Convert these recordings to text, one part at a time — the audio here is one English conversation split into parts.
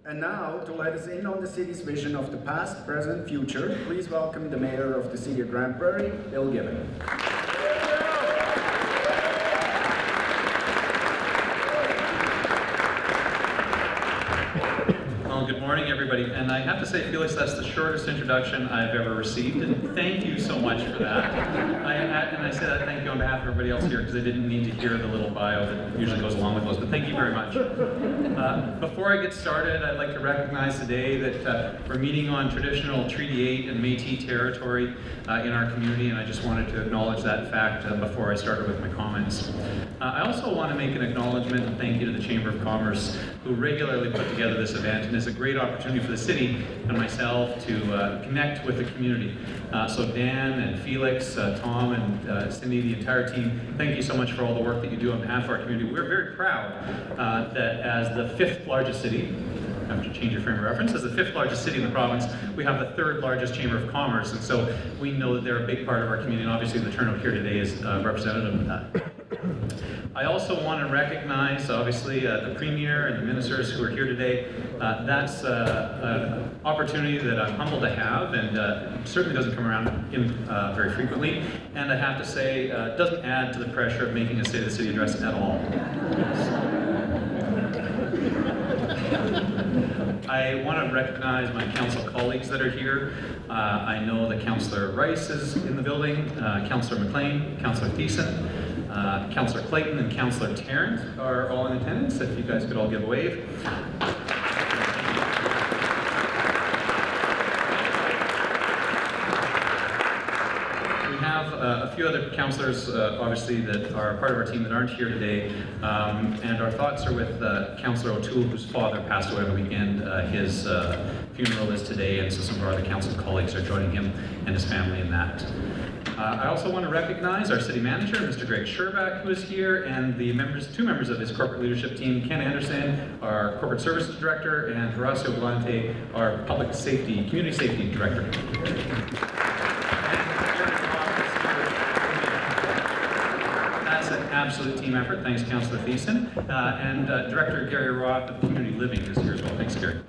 And now, to let us in on the city's vision of the past, present, future, please welcome the Mayor of the City of Grande Prairie, Bill Gibbon. Well, good morning, everybody. And I have to say, Felix, that's the shortest introduction I've ever received, and thank you so much for that. And I say that thank you on behalf of everybody else here, because I didn't need to hear the little bio that usually goes along with those, but thank you very much. Before I get started, I'd like to recognize today that we're meeting on traditional Treaty 8 and Métis territory in our community, and I just wanted to acknowledge that fact before I started with my comments. I also want to make an acknowledgement and thank you to the Chamber of Commerce, who regularly put together this event, and is a great opportunity for the city and myself to connect with the community. So Dan and Felix, Tom and Cindy, the entire team, thank you so much for all the work that you do on behalf of our community. We're very proud that as the 5th largest city, I have to change your frame of reference, as the 5th largest city in the province, we have the 3rd largest Chamber of Commerce, and so we know that they're a big part of our community, and obviously the turnout here today is representative of that. I also want to recognize, obviously, the Premier and the ministers who are here today. That's an opportunity that I'm humbled to have, and certainly doesn't come around very frequently. And I have to say, doesn't add to the pressure of making a State of the City address at all. I want to recognize my council colleagues that are here. I know that Councillor Rice is in the building, Councillor McLean, Councillor Thiessen, Councillor Clayton and Councillor Tarrant are all in attendance. If you guys could all give a wave. We have a few other councillors, obviously, that are part of our team that aren't here today. And our thoughts are with Councillor O'Toole, whose father passed away over the weekend. His funeral is today, and so some of our other council colleagues are joining him and his family in that. I also want to recognize our city manager, Mr. Greg Sherbach, who is here, and the two members of his corporate leadership team, Ken Anderson, our corporate services director, and Horacio Galante, our public safety, community safety director. That's an absolute team effort. Thanks, Councillor Thiessen. And Director Gary Roth of Community Living is here as well. Thanks, Gary.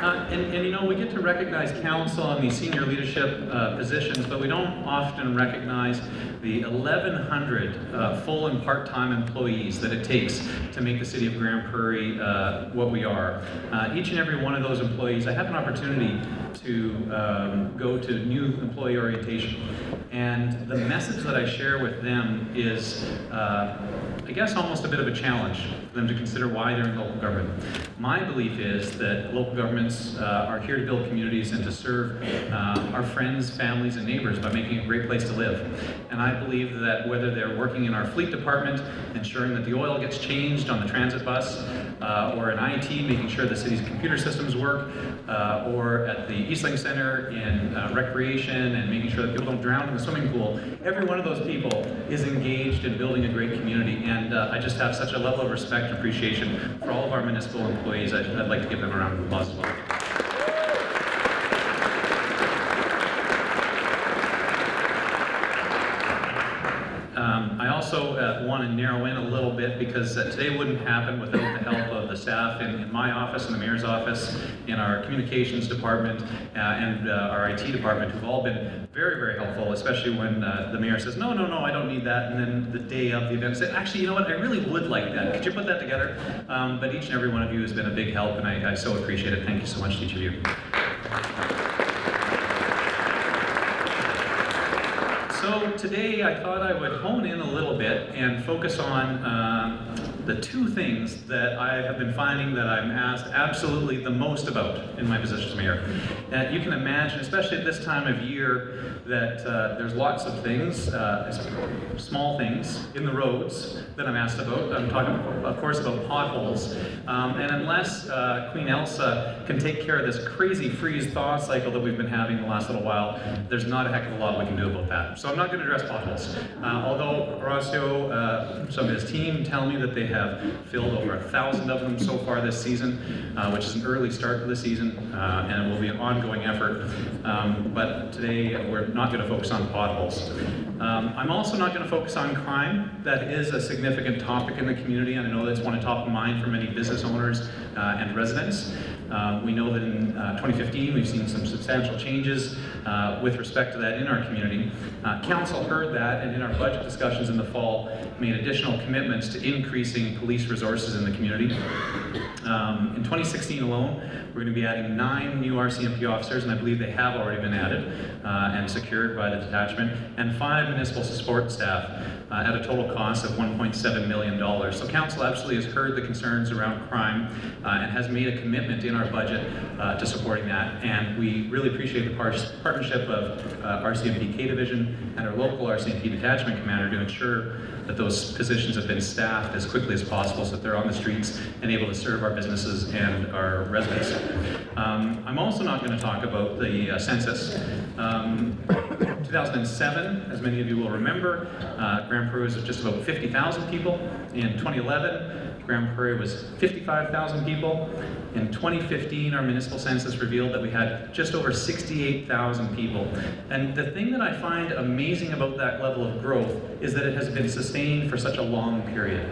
And you know, we get to recognize council and these senior leadership positions, but we don't often recognize the 1,100 full and part-time employees that it takes to make the city of Grande Prairie what we are. Each and every one of those employees, I have an opportunity to go to new employee orientation. And the message that I share with them is, I guess, almost a bit of a challenge for them to consider why they're in local government. My belief is that local governments are here to build communities and to serve our friends, families, and neighbors by making it a great place to live. And I believe that whether they're working in our fleet department, ensuring that the oil gets changed on the transit bus, or in IT, making sure the city's computer systems work, or at the Eastling Center in recreation and making sure that people don't drown in the swimming pool, every one of those people is engaged in building a great community. And I just have such a level of respect and appreciation for all of our municipal employees. I'd like to give them a round of applause as well. I also want to narrow in a little bit, because today wouldn't happen without the help of the staff in my office, in the mayor's office, in our communications department, and our IT department, who've all been very, very helpful, especially when the mayor says, no, I don't need that, and then the day of the event say, actually, you know what, I really would like that. Could you put that together? But each and every one of you has been a big help, and I so appreciate it. Thank you so much to each of you. So today I thought I would hone in a little bit and focus on the two things that I have been finding that I'm asked absolutely the most about in my position as mayor. You can imagine, especially at this time of year, that there's lots of things, small things in the roads that I'm asked about. I'm talking, of course, about potholes. And unless Queen Elsa can take care of this crazy freeze-thaw cycle that we've been having the last little while, there's not a heck of a lot we can do about that. So I'm not going to address potholes. Although Horacio, some of his team tell me that they have filled over 1,000 of them so far this season, which is an early start to the season, and it will be an ongoing effort. But today we're not going to focus on potholes. I'm also not going to focus on crime. That is a significant topic in the community, and I know that's one top of mind for many business owners and residents. We know that in 2015 we've seen some substantial changes with respect to that in our community. Council heard that, and in our budget discussions in the fall made additional commitments to increasing police resources in the community. In 2016 alone, we're going to be adding 9 new RCMP officers, and I believe they have already been added and secured by the detachment, and 5 municipal support staff at a total cost of $1.7 million. So Council absolutely has heard the concerns around crime and has made a commitment in our budget to supporting that. And we really appreciate the partnership of RCMP K Division and our local RCMP detachment commander to ensure that those positions have been staffed as quickly as possible so that they're on the streets and able to serve our businesses and our residents. I'm also not going to talk about the census. 2007, as many of you will remember, Grande Prairie was just about 50,000 people. In 2011, Grande Prairie was 55,000 people. In 2015, our municipal census revealed that we had just over 68,000 people. And the thing that I find amazing about that level of growth is that it has been sustained for such a long period.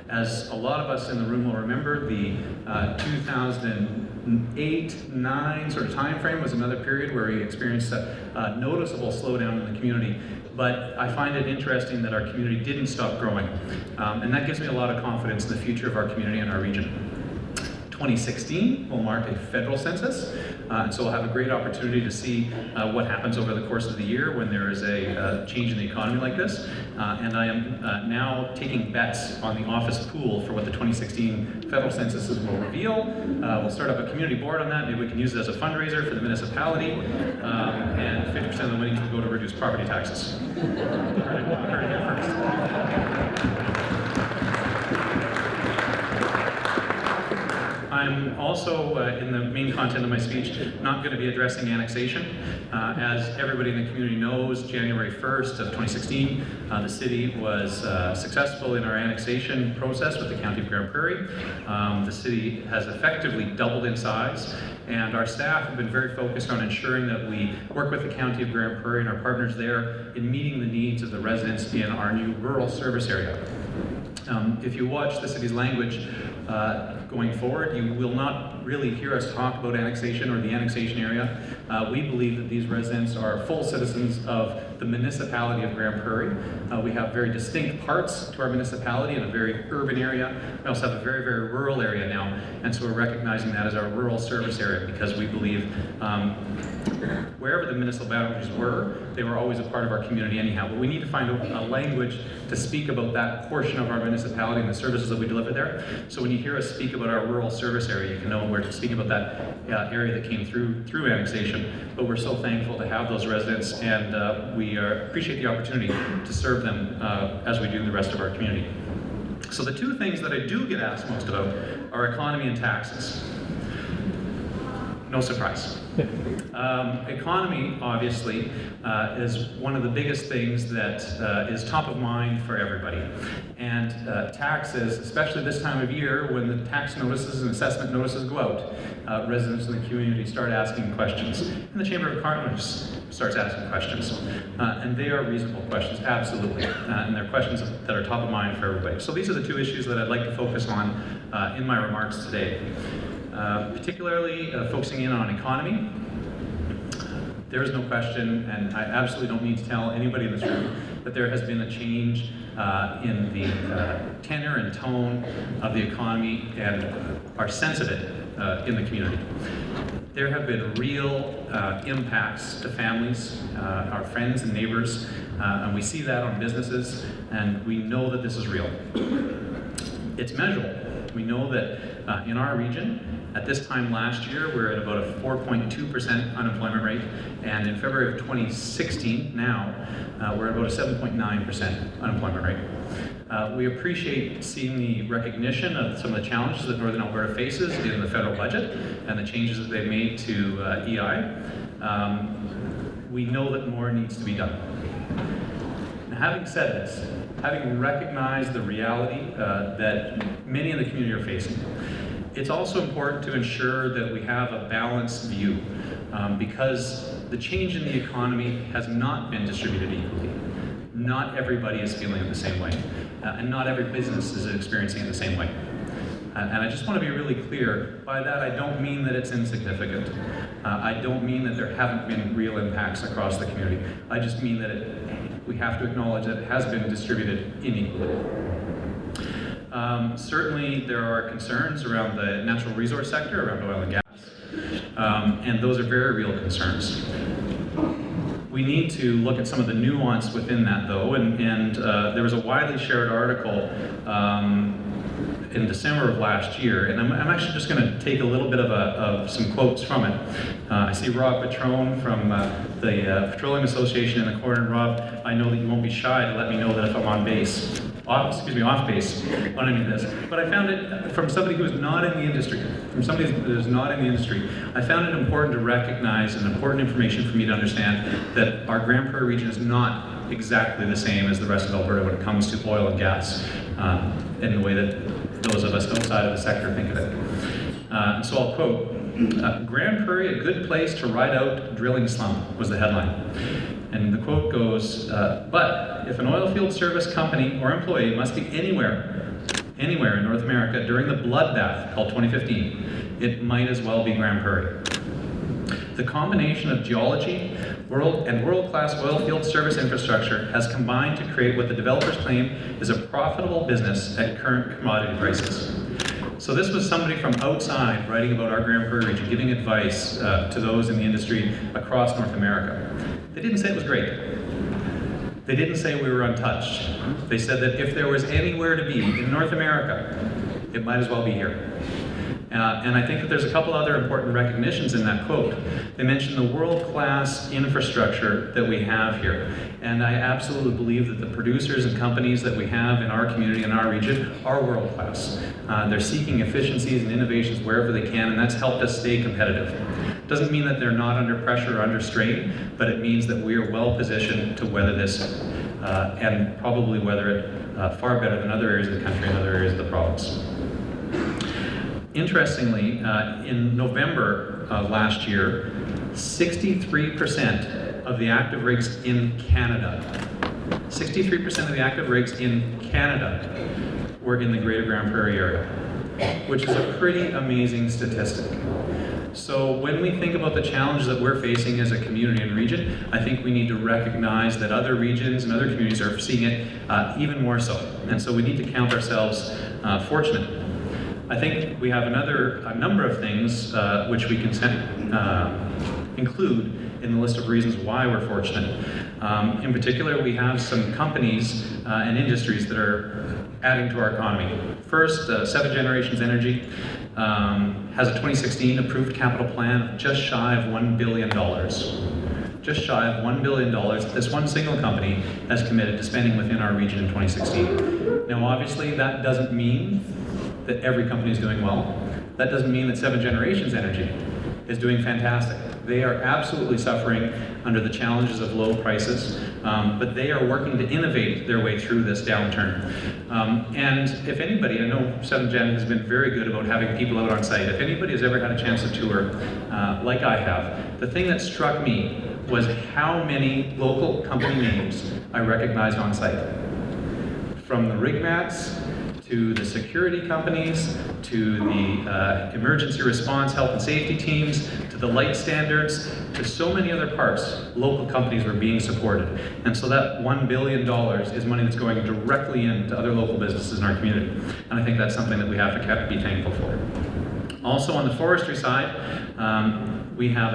As a lot of us in the room will remember, the 2008-9 sort of time frame was another period where we experienced a noticeable slowdown in the community. But I find it interesting that our community didn't stop growing. And that gives me a lot of confidence in the future of our community and our region. 2016 will mark a federal census, and so we'll have a great opportunity to see what happens over the course of the year when there is a change in the economy like this. And I am now taking bets on the office pool for what the 2016 federal censuses will reveal. We'll start up a community board on that. Maybe we can use it as a fundraiser for the municipality, and 50% of the winnings will go to reduce property taxes. Heard it here first. I'm also, in the main content of my speech, not going to be addressing annexation. As everybody in the community knows, January 1st of 2016, the city was successful in our annexation process with the County of Grande Prairie. The city has effectively doubled in size, and our staff have been very focused on ensuring that we work with the County of Grande Prairie and our partners there in meeting the needs of the residents in our new rural service area. If you watch the city's language going forward, you will not really hear us talk about annexation or the annexation area. We believe that these residents are full citizens of the municipality of Grande Prairie. We have very distinct parts to our municipality in a very urban area. We also have a very, very rural area now, and so we're recognizing that as our rural service area because we believe wherever the municipal boundaries were, they were always a part of our community anyhow. But we need to find a language to speak about that portion of our municipality and the services that we deliver there. So when you hear us speak about our rural service area, you can know we're speaking about that area that came through annexation. But we're so thankful to have those residents, and we appreciate the opportunity to serve them as we do the rest of our community. So the two things that I do get asked most about are economy and taxes. No surprise. Economy, obviously, is one of the biggest things that is top of mind for everybody. And taxes, especially this time of year when the tax notices and assessment notices go out, residents in the community start asking questions. And the Chamber of Commerce starts asking questions. And they are reasonable questions, absolutely. And they're questions that are top of mind for everybody. So these are the two issues that I'd like to focus on in my remarks today. Particularly focusing in on economy. There is no question, and I absolutely don't need to tell anybody in this room, that there has been a change in the tenor and tone of the economy and our sense of it in the community. There have been real impacts to families, our friends and neighbors, and we see that on businesses, and we know that this is real. It's measurable. We know that in our region, at this time last year, we're at about a 4.2% unemployment rate, and in February of 2016, now, we're at about a 7.9% unemployment rate. We appreciate seeing the recognition of some of the challenges that Northern Alberta faces in the federal budget and the changes that they've made to EI. We know that more needs to be done. Now, having said this, having recognized the reality that many in the community are facing, it's also important to ensure that we have a balanced view because the change in the economy has not been distributed equally. Not everybody is feeling it the same way, and not every business is experiencing it the same way. And I just want to be really clear. By that, I don't mean that it's insignificant. I don't mean that there haven't been real impacts across the community. I just mean that we have to acknowledge that it has been distributed unequally. Certainly, there are concerns around the natural resource sector, around oil and gas, and those are very real concerns. We need to look at some of the nuance within that, though, and there was a widely shared article in December of last year, and I'm actually just going to take a little bit of some quotes from it. I see Rob Patrone from the Petroleum Association in the corner. And Rob, I know that you won't be shy to let me know that if I'm off base on any of this. But I found it from somebody who is not in the industry, I found it important to recognize and important information for me to understand that our Grande Prairie region is not exactly the same as the rest of Alberta when it comes to oil and gas in the way that those of us outside of the sector think of it. So I'll quote, "Grande Prairie, a good place to ride out drilling slump," was the headline. And the quote goes, "But if an oil field service company or employee must be anywhere in North America during the bloodbath called 2015, it might as well be Grande Prairie. The combination of geology, world-class oil field service infrastructure has combined to create what the developers claim is a profitable business at current commodity prices." So this was somebody from outside writing about our Grande Prairie region, giving advice to those in the industry across North America. They didn't say it was great. They didn't say we were untouched. They said that if there was anywhere to be in North America, it might as well be here. And I think that there's a couple other important recognitions in that quote. They mentioned the world-class infrastructure that we have here. And I absolutely believe that the producers and companies that we have in our community and our region are world-class. They're seeking efficiencies and innovations wherever they can, and that's helped us stay competitive. Doesn't mean that they're not under pressure or under strain, but it means that we are well positioned to weather this and probably weather it far better than other areas of the country and other areas of the province. Interestingly, in November of last year, 63% of the active rigs in Canada, 63% of the active rigs in Canada were in the Greater Grande Prairie area, which is a pretty amazing statistic. So when we think about the challenges that we're facing as a community and region, I think we need to recognize that other regions and other communities are seeing it even more so. And so we need to count ourselves fortunate. I think we have a number of things which we can include in the list of reasons why we're fortunate. In particular, we have some companies and industries that are adding to our economy. First, Seven Generations Energy has a 2016 approved capital plan of just shy of $1 billion. Just shy of $1 billion this one single company has committed to spending within our region in 2016. Now obviously that doesn't mean that every company is doing well. That doesn't mean that Seven Generations Energy is doing fantastic. They are absolutely suffering under the challenges of low prices, but they are working to innovate their way through this downturn. And if anybody, I know Seven Gen has been very good about having people out on site. If anybody has ever had a chance to tour, like I have, the thing that struck me was how many local company names I recognized on site. From the rig mats, to the security companies, to the emergency response health and safety teams, to the light standards, to so many other parts, local companies were being supported. And so that $1 billion is money that's going directly into other local businesses in our community. And I think that's something that we have to be thankful for. Also on the forestry side, we have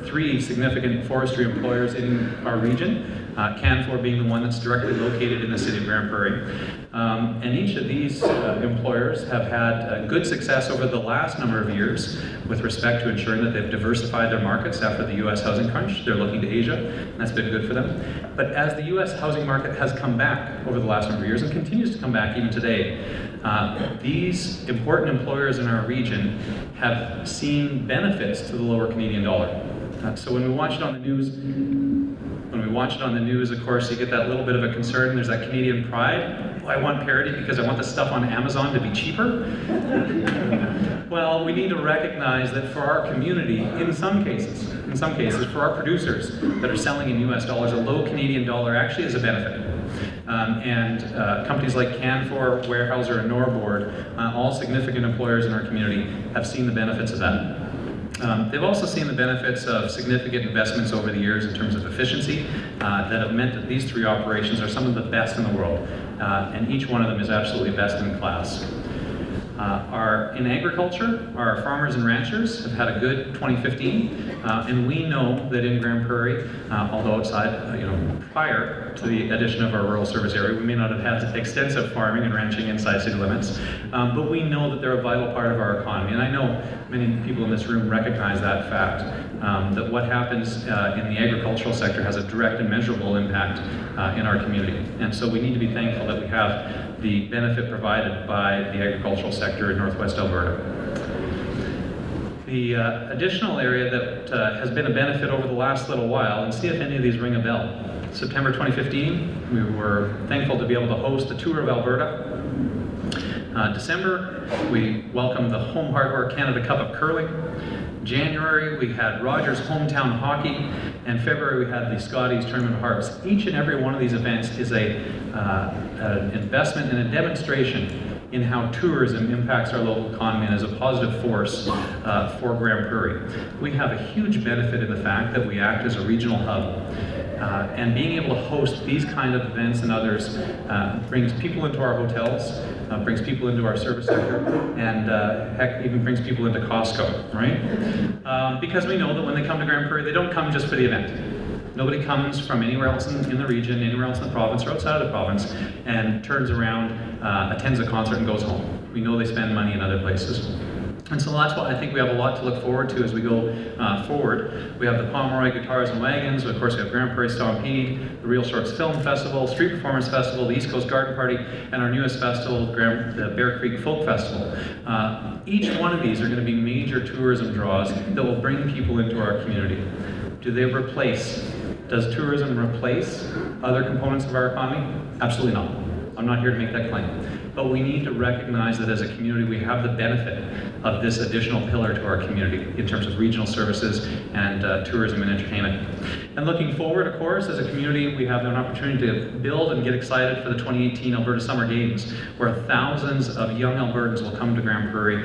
three significant forestry employers in our region, Canfor being the one that's directly located in the city of Grande Prairie. And each of these employers have had good success over the last number of years with respect to ensuring that they've diversified their markets after the US housing crunch. They're looking to Asia, and that's been good for them. But as the US housing market has come back over the last number of years and continues to come back even today, these important employers in our region have seen benefits to the lower Canadian dollar. So when we watch it on the news, of course, you get that little bit of a concern. There's that Canadian pride. Oh, I want parity because I want the stuff on Amazon to be cheaper. Well, we need to recognize that for our community, in some cases, for our producers that are selling in US dollars, a low Canadian dollar actually is a benefit. Companies like Canfor, Weyerhaeuser, and Norbord, all significant employers in our community, have seen the benefits of that. They've also seen the benefits of significant investments over the years in terms of efficiency that have meant that these three operations are some of the best in the world, and each one of them is absolutely best in class. In agriculture, our farmers and ranchers have had a good 2015, and we know that in Grande Prairie, although prior to the addition of our rural service area, we may not have had extensive farming and ranching inside city limits, but we know that they're a vital part of our economy, and I know many people in this room recognize that fact, that what happens in the agricultural sector has a direct and measurable impact in our community, and so we need to be thankful that we have the benefit provided by the agricultural sector in Northwest Alberta. The additional area that has been a benefit over the last little while, and see if any of these ring a bell. September 2015, we were thankful to be able to host the tour of Alberta. December, we welcomed the Home Hardware Canada Cup of Curling. January, we had Rogers Hometown Hockey, and February, we had the Scotties Tournament of Hearts. Each and every one of these events is an investment and a demonstration in how tourism impacts our local economy and is a positive force for Grande Prairie. We have a huge benefit in the fact that we act as a regional hub. And being able to host these kind of events and others brings people into our hotels, brings people into our service sector, and heck, even brings people into Costco, right? Because we know that when they come to Grande Prairie, they don't come just for the event. Nobody comes from anywhere else in the region, anywhere else in the province, or outside of the province, and turns around, attends a concert, and goes home. We know they spend money in other places. And so that's why I think we have a lot to look forward to as we go forward. We have the Pomeroy Guitars and Wagons, of course we have Grande Prairie Stampede, the Real Shorts Film Festival, Street Performance Festival, the East Coast Garden Party, and our newest festival, the Bear Creek Folk Festival. Each one of these are going to be major tourism draws that will bring people into our community. Does tourism replace other components of our economy? Absolutely not. I'm not here to make that claim. But we need to recognize that as a community we have the benefit of this additional pillar to our community in terms of regional services and tourism and entertainment. And looking forward, of course, as a community, we have an opportunity to build and get excited for the 2018 Alberta Summer Games, where thousands of young Albertans will come to Grande Prairie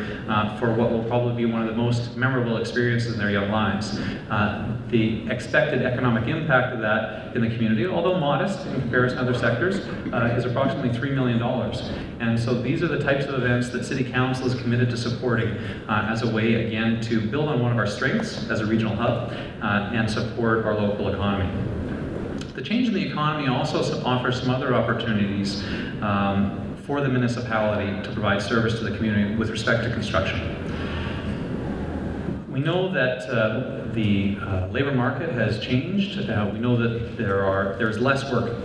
for what will probably be one of the most memorable experiences in their young lives. The expected economic impact of that in the community, although modest in comparison to other sectors, is approximately $3 million. And so these are the types of events that City Council is committed to supporting as a way, again, to build on one of our strengths as a regional hub and support our local economy. The change in the economy also offers some other opportunities for the municipality to provide service to the community with respect to construction. We know that the labor market has changed. We know that there's less work.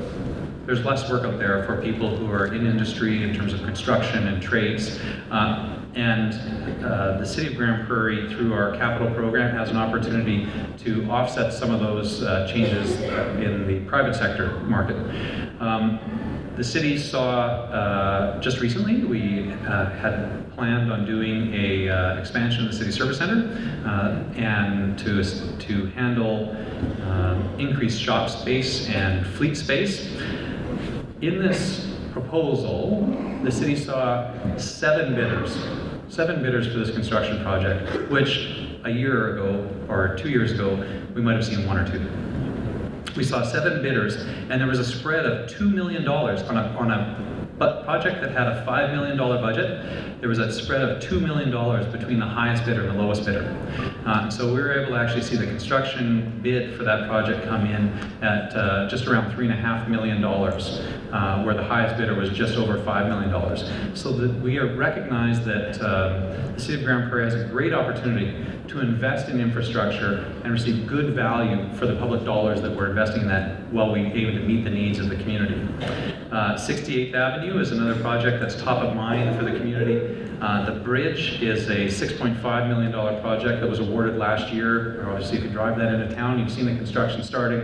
There's less work out there for people who are in industry in terms of construction and trades. The City of Grande Prairie, through our capital program, has an opportunity to offset some of those changes in the private sector market. The city saw, just recently, we had planned on doing a expansion of the city service center and to handle increased shop space and fleet space. In this proposal, the city saw 7 bidders for this construction project, which a year ago or 2 years ago, we might have seen 1 or 2. We saw 7 bidders, and there was a spread of $2 million on a project that had a $5 million budget. There was a spread of $2 million between the highest bidder and the lowest bidder. So we were able to actually see the construction bid for that project come in at just around $3.5 million, where the highest bidder was just over $5 million. So that we recognize that the City of Grande Prairie has a great opportunity to invest in infrastructure and receive good value for the public dollars that we're investing in that while we aim to meet the needs of the community. 68th Avenue is another project that's top of mind for the community. The bridge is a $6.5 million project that was awarded last year. Obviously, if you drive that into town, you've seen the construction starting.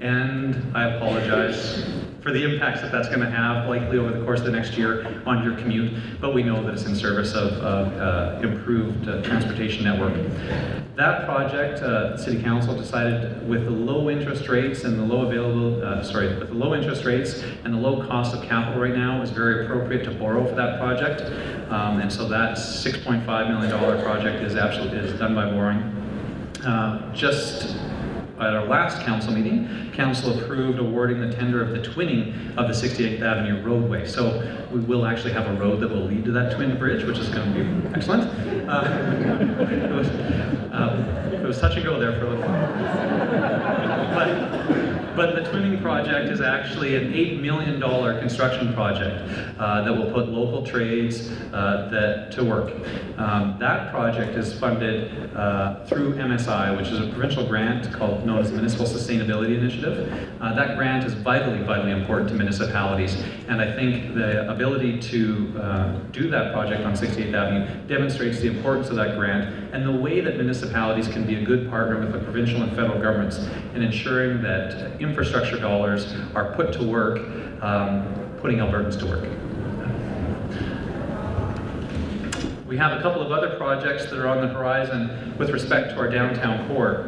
And I apologize for the impacts that that's going to have likely over the course of the next year on your commute, but we know that it's in service of improved transportation network. That project, City Council decided with the low interest rates and the low with the low interest rates and the low cost of capital right now, is very appropriate to borrow for that project. And so that $6.5 million project is done by borrowing. Just at our last council meeting, council approved awarding the tender of the twinning of the 68th Avenue roadway. So we will actually have a road that will lead to that twin bridge, which is going to be excellent. It was touch and go there for a little while. But the twinning project is actually an $8 million construction project that will put local trades to work. That project is funded through MSI, which is a provincial grant known as the Municipal Sustainability Initiative. That grant is vitally important to municipalities, and I think the ability to do that project on 68th Avenue demonstrates the importance of that grant and the way that municipalities can be a good partner with the provincial and federal governments in ensuring that infrastructure dollars are put to work, putting Albertans to work. We have a couple of other projects that are on the horizon with respect to our downtown core.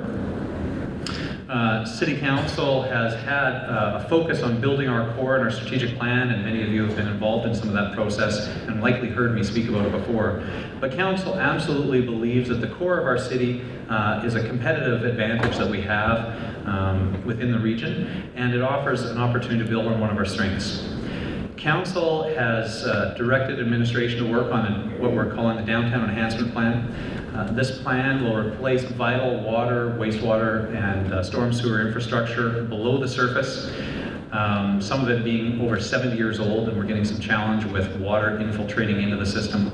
City Council has had a focus on building our core and our strategic plan, and many of you have been involved in some of that process and likely heard me speak about it before. But Council absolutely believes that the core of our city is a competitive advantage that we have within the region, and it offers an opportunity to build on one of our strengths. Council has directed administration to work on what we're calling the Downtown Enhancement Plan. This plan will replace vital water, wastewater, and storm sewer infrastructure below the surface. Some of it being over 70 years old, and we're getting some challenge with water infiltrating into the system.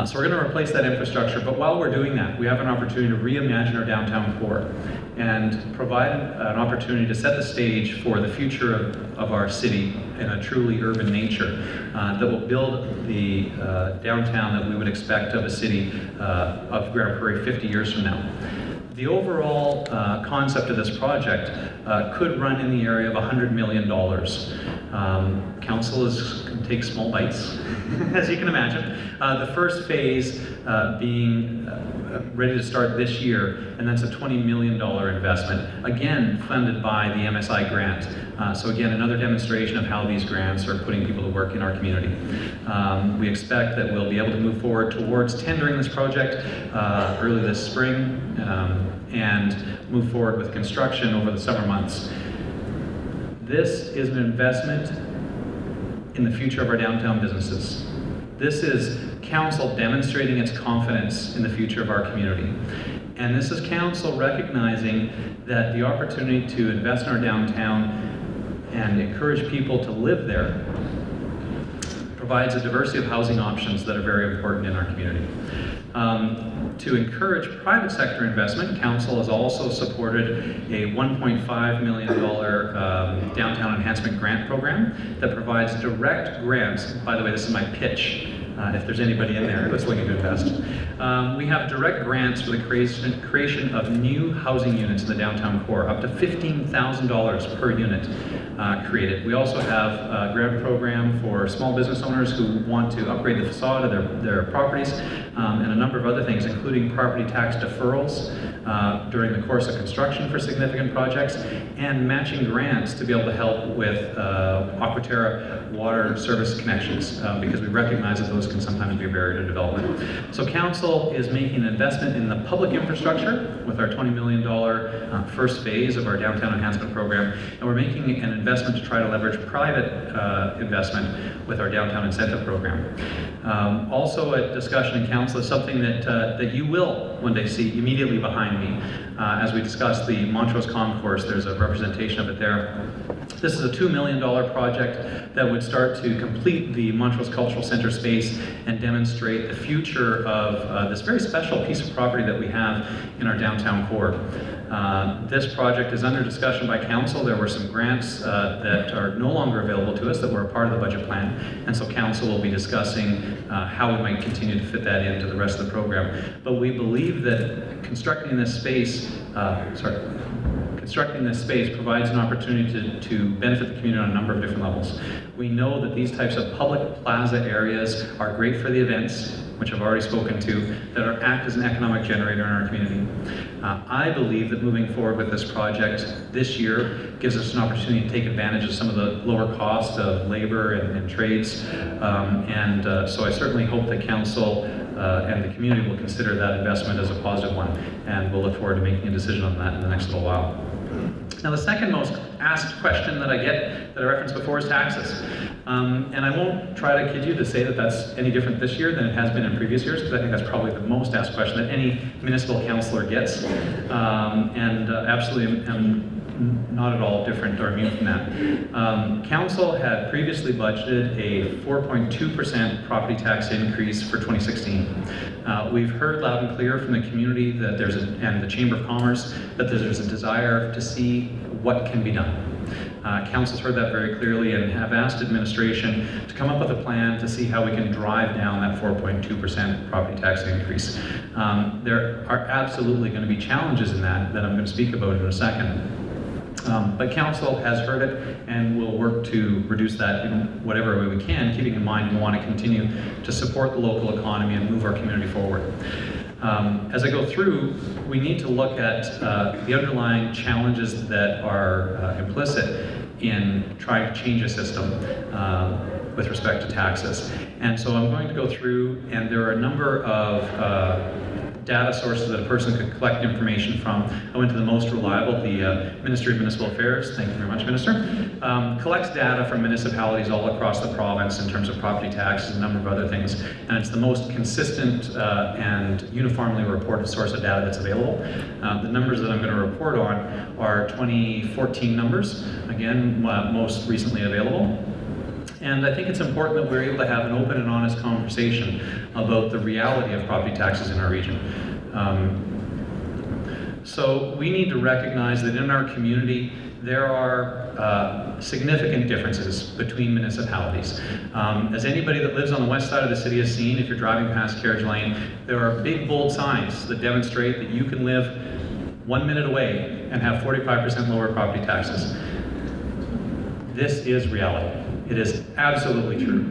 So we're going to replace that infrastructure, but while we're doing that, we have an opportunity to reimagine our downtown core and provide an opportunity to set the stage for the future of our city in a truly urban nature that will build the downtown that we would expect of a city of Grande Prairie 50 years from now. The overall concept of this project could run in the area of $100 million. Council is going to take small bites, as you can imagine. The first phase being ready to start this year, and that's a $20 million investment, again funded by the MSI grant. So again, another demonstration of how these grants are putting people to work in our community. We expect that we'll be able to move forward towards tendering this project early this spring and move forward with construction over the summer months. This is an investment in the future of our downtown businesses. This is Council demonstrating its confidence in the future of our community. And this is Council recognizing that the opportunity to invest in our downtown and encourage people to live there provides a diversity of housing options that are very important in our community. To encourage private sector investment, Council has also supported a $1.5 million downtown enhancement grant program that provides direct grants. By the way, this is my pitch. If there's anybody in there that's looking to invest. We have direct grants for the creation of new housing units in the downtown core, up to $15,000 per unit created. We also have a grant program for small business owners who want to upgrade the facade of their properties, and a number of other things, including property tax deferrals during the course of construction for significant projects, and matching grants to be able to help with Aquaterra water service connections, because we recognize that those can sometimes be a barrier to development. So Council is making an investment in the public infrastructure with our $20 million first phase of our downtown enhancement program, and we're making an investment to try to leverage private investment with our downtown incentive program. Also a discussion in Council is something that you will one day see immediately behind me. As we discuss the Montrose Concourse, there's a representation of it there. This is a $2 million project that would start to complete the Montrose Cultural Center space and demonstrate the future of this very special piece of property that we have in our downtown core. This project is under discussion by council. There were some grants that are no longer available to us that were a part of the budget plan, and so council will be discussing how we might continue to fit that into the rest of the program. But we believe that constructing this space provides an opportunity to benefit the community on a number of different levels. We know that these types of public plaza areas are great for the events, which I've already spoken to, that act as an economic generator in our community. I believe that moving forward with this project this year gives us an opportunity to take advantage of some of the lower cost of labor and trades. So I certainly hope that council and the community will consider that investment as a positive one, and we'll look forward to making a decision on that in the next little while. Now, the second most asked question that I get, that I referenced before, is taxes. And I won't try to kid you to say that that's any different this year than it has been in previous years, because I think that's probably the most asked question that any municipal councillor gets. Absolutely not at all different or immune from that. Council had previously budgeted a 4.2% property tax increase for 2016. We've heard loud and clear from the community that and the Chamber of Commerce that there's a desire to see what can be done. Council's heard that very clearly and have asked administration to come up with a plan to see how we can drive down that 4.2% property tax increase. There are absolutely going to be challenges in that I'm going to speak about in a second. But council has heard it and will work to reduce that in whatever way we can, keeping in mind we want to continue to support the local economy and move our community forward. As I go through, we need to look at the underlying challenges that are implicit in trying to change a system with respect to taxes. And so I'm going to go through, and there are a number of data sources that a person could collect information from. I went to the most reliable, the Ministry of Municipal Affairs, thank you very much, Minister, collects data from municipalities all across the province in terms of property taxes and a number of other things, and it's the most consistent and uniformly reported source of data that's available. The numbers that I'm going to report on are 2014 numbers, again, most recently available. And I think it's important that we're able to have an open and honest conversation about the reality of property taxes in our region. So we need to recognize that in our community, there are significant differences between municipalities. As anybody that lives on the west side of the city has seen, if you're driving past Carriage Lane, there are big bold signs that demonstrate that you can live 1 minute away and have 45% lower property taxes. This is reality. It is absolutely true.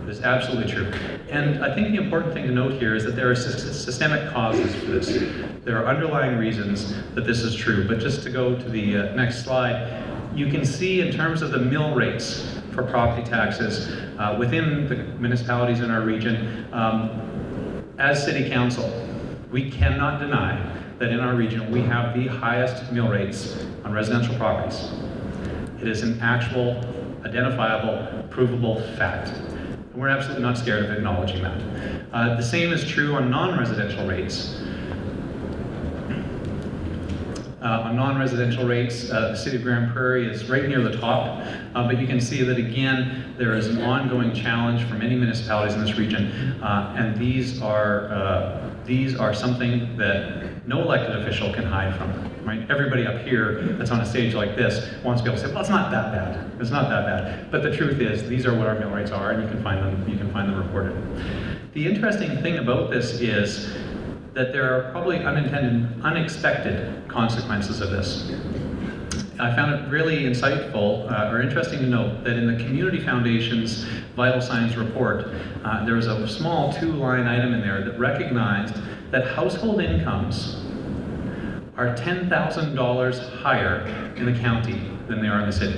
It is absolutely true. And I think the important thing to note here is that there are systemic causes for this. There are underlying reasons that this is true. But just to go to the next slide, you can see in terms of the mill rates for property taxes within the municipalities in our region, as City Council, we cannot deny that in our region we have the highest mill rates on residential properties. It is an actual, identifiable, provable fact. And we're absolutely not scared of acknowledging that. The same is true on non-residential rates. On non-residential rates, the City of Grande Prairie is right near the top, but you can see that again, there is an ongoing challenge for many municipalities in this region, and these are something that no elected official can hide from. Right? Everybody up here that's on a stage like this wants to be able to say, well, it's not that bad. It's not that bad. But the truth is, these are what our mill rates are, and you can find them reported. The interesting thing about this is that there are probably unintended, unexpected consequences of this. I found it really insightful or interesting to note that in the Community Foundation's Vital Signs report, there was a small 2-line item in there that recognized that household incomes are $10,000 higher in the county than they are in the city.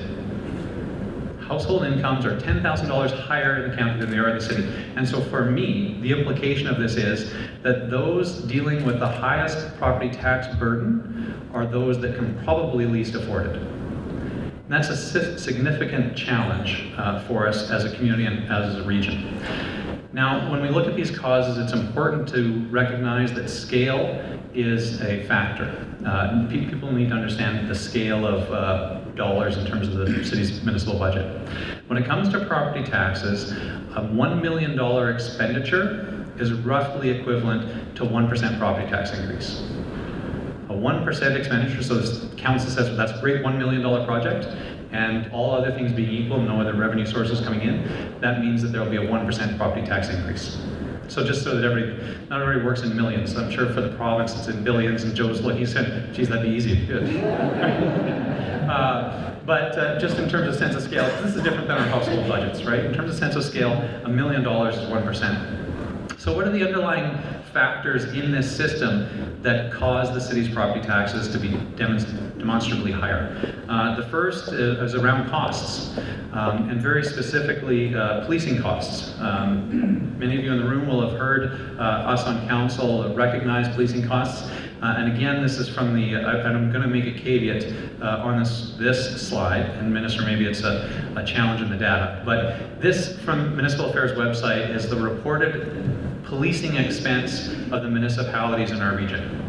Household incomes are $10,000 higher in the county than they are in the city. And so for me, the implication of this is that those dealing with the highest property tax burden are those that can probably least afford it. And that's a significant challenge for us as a community and as a region. Now, when we look at these causes, it's important to recognize that scale is a factor. People need to understand the scale of dollars in terms of the city's municipal budget. When it comes to property taxes, a $1 million expenditure is roughly equivalent to 1% property tax increase. A 1% expenditure, so this council says that's a great $1 million project, and all other things being equal, no other revenue sources coming in, that means that there will be a 1% property tax increase. So just so that not everybody works in millions. I'm sure for the province it's in billions, and Joe's looking, he said, geez, that'd be easy. Good. But just in terms of sense of scale, this is different than our household budgets, right? In terms of sense of scale, $1 million is 1%. So what are the underlying factors in this system that cause the city's property taxes to be demonstrably higher? The first is around costs, and very specifically policing costs. Many of you in the room will have heard us on council recognize policing costs. And again, this is from the, and I'm going to make a caveat on this slide, and Minister, maybe it's a challenge in the data, but this from Municipal Affairs website is the reported policing expense of the municipalities in our region.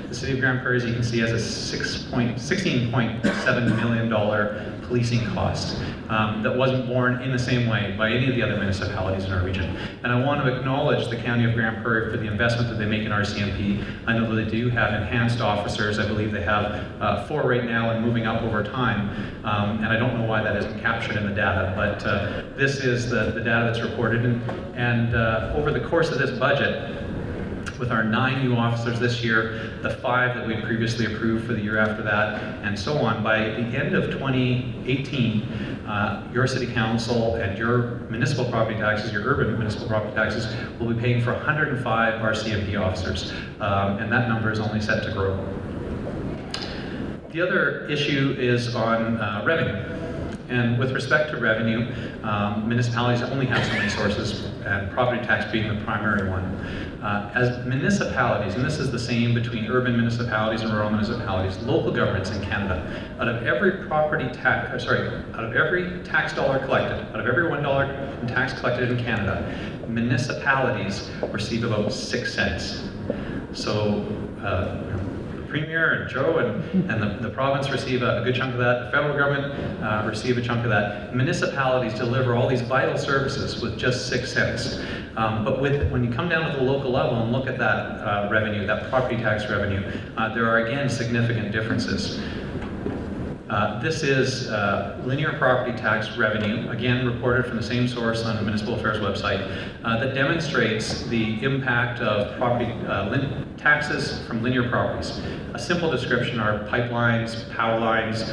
The City of Grande Prairie, as you can see, has a $16.7 million policing cost that wasn't borne in the same way by any of the other municipalities in our region. And I want to acknowledge the County of Grande Prairie for the investment that they make in RCMP. I know that they do have enhanced officers. I believe they have 4 right now and moving up over time. And I don't know why that isn't captured in the data, but this is the data that's reported. And over the course of this budget, with our 9 new officers this year, the 5 that we had previously approved for the year after that, and so on, by the end of 2018, your city council and your municipal property taxes, your urban municipal property taxes, will be paying for 105 RCMP officers, and that number is only set to grow. The other issue is on revenue. And with respect to revenue, municipalities only have so many sources, and property tax being the primary one. As municipalities, and this is the same between urban municipalities and rural municipalities, local governments in Canada, out of every tax dollar collected, out of every $1 in tax collected in Canada, municipalities receive about 6 cents. So Premier and Joe and the province receive a good chunk of that. The federal government receive a chunk of that. Municipalities deliver all these vital services with just 6 cents. But when you come down to the local level and look at that revenue, that property tax revenue, there are again significant differences. This is linear property tax revenue, again reported from the same source on the Municipal Affairs website, that demonstrates the impact of property taxes from linear properties. A simple description are pipelines, power lines,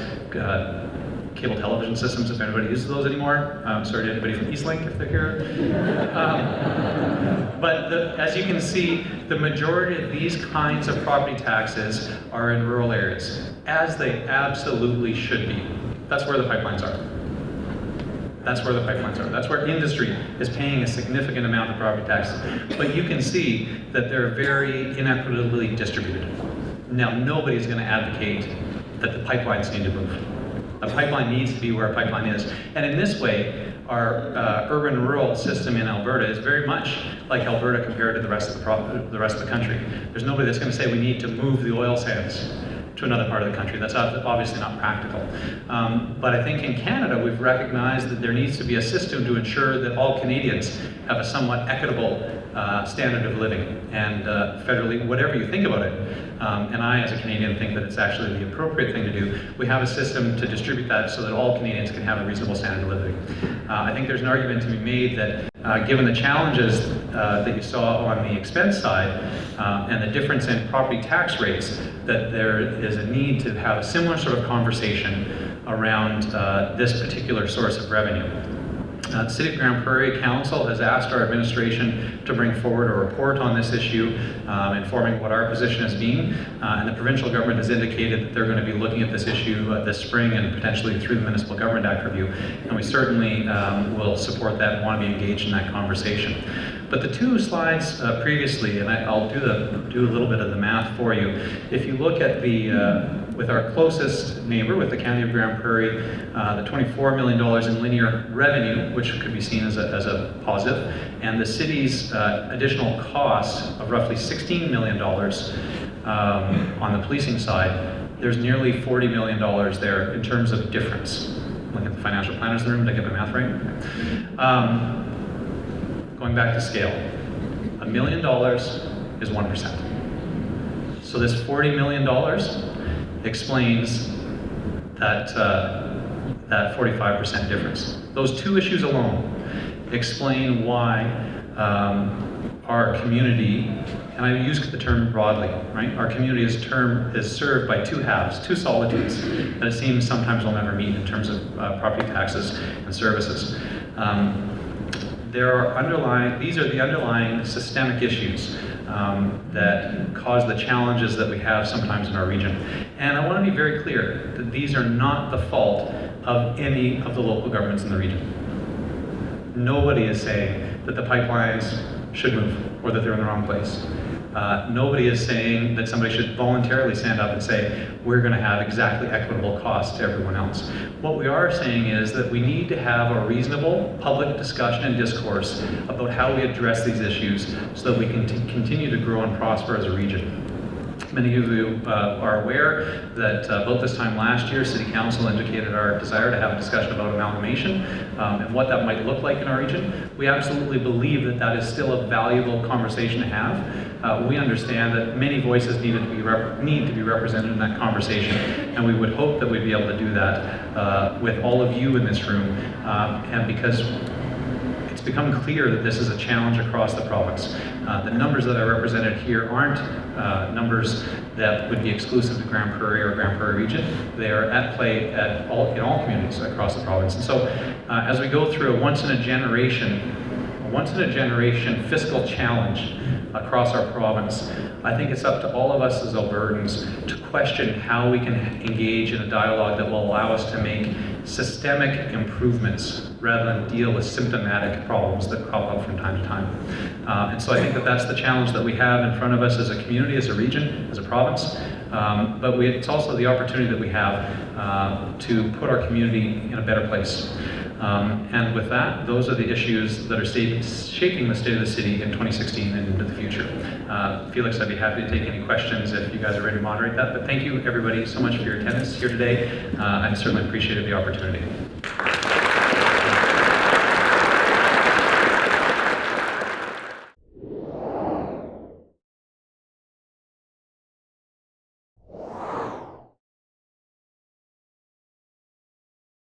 cable television systems, if anybody uses those anymore. Sorry to anybody from Eastlink if they're here. But as you can see, the majority of these kinds of property taxes are in rural areas, as they absolutely should be. That's where the pipelines are. That's where the pipelines are. That's where industry is paying a significant amount of property taxes. But you can see that they're very inequitably distributed. Now, nobody's going to advocate that the pipelines need to move. A pipeline needs to be where a pipeline is. And in this way, our urban-rural system in Alberta is very much like Alberta compared to the rest of the country. There's nobody that's going to say we need to move the oil sands to another part of the country. That's obviously not practical. But I think in Canada, we've recognized that there needs to be a system to ensure that all Canadians have a somewhat equitable standard of living. And federally, whatever you think about it, and I as a Canadian think that it's actually the appropriate thing to do, we have a system to distribute that so that all Canadians can have a reasonable standard of living. I think there's an argument to be made that given the challenges that you saw on the expense side and the difference in property tax rates, that there is a need to have a similar sort of conversation around this particular source of revenue. The City of Grande Prairie Council has asked our administration to bring forward a report on this issue, informing what our position has been, and the provincial government has indicated that they're going to be looking at this issue this spring and potentially through the Municipal Government Act review, and we certainly will support that and want to be engaged in that conversation. But the 2 slides previously, and I'll do a little bit of the math for you. If you look at with our closest neighbor, with the County of Grande Prairie, the $24 million in linear revenue, which could be seen as a positive, and the city's additional cost of roughly $16 million on the policing side, there's nearly $40 million there in terms of difference. Look at the financial planners in the room, did I get my math right? Going back to scale, $1 million is 1%. So this $40 million explains that, that 45% difference. Those two issues alone explain why our community, and I use the term broadly, right? Our community is served by two halves, two solitudes that it seems sometimes we'll never meet in terms of property taxes and services. These are the underlying systemic issues that cause the challenges that we have sometimes in our region. And I want to be very clear that these are not the fault of any of the local governments in the region. Nobody is saying that the pipelines should move or that they're in the wrong place. Nobody is saying that somebody should voluntarily stand up and say, we're going to have exactly equitable costs to everyone else. What we are saying is that we need to have a reasonable public discussion and discourse about how we address these issues so that we can continue to grow and prosper as a region. Many of you are aware that about this time last year, City Council indicated our desire to have a discussion about amalgamation and what that might look like in our region. We absolutely believe that that is still a valuable conversation to have. We understand that many voices need to be represented in that conversation, and we would hope that we'd be able to do that with all of you in this room, and because it's become clear that this is a challenge across the province. The numbers that I represented here aren't numbers that would be exclusive to Grande Prairie or Grande Prairie region. They are at play in all communities across the province. And so as we go through a once in a generation fiscal challenge across our province, I think it's up to all of us as Albertans to question how we can engage in a dialogue that will allow us to make systemic improvements rather than deal with symptomatic problems that crop up from time to time. And so I think that that's the challenge that we have in front of us as a community, as a region, as a province. But it's also the opportunity that we have to put our community in a better place. And with that, those are the issues that are shaping the state of the city in 2016 and into the future. Felix, I'd be happy to take any questions if you guys are ready to moderate that. But thank you, everybody, so much for your attendance here today. I certainly appreciated the opportunity.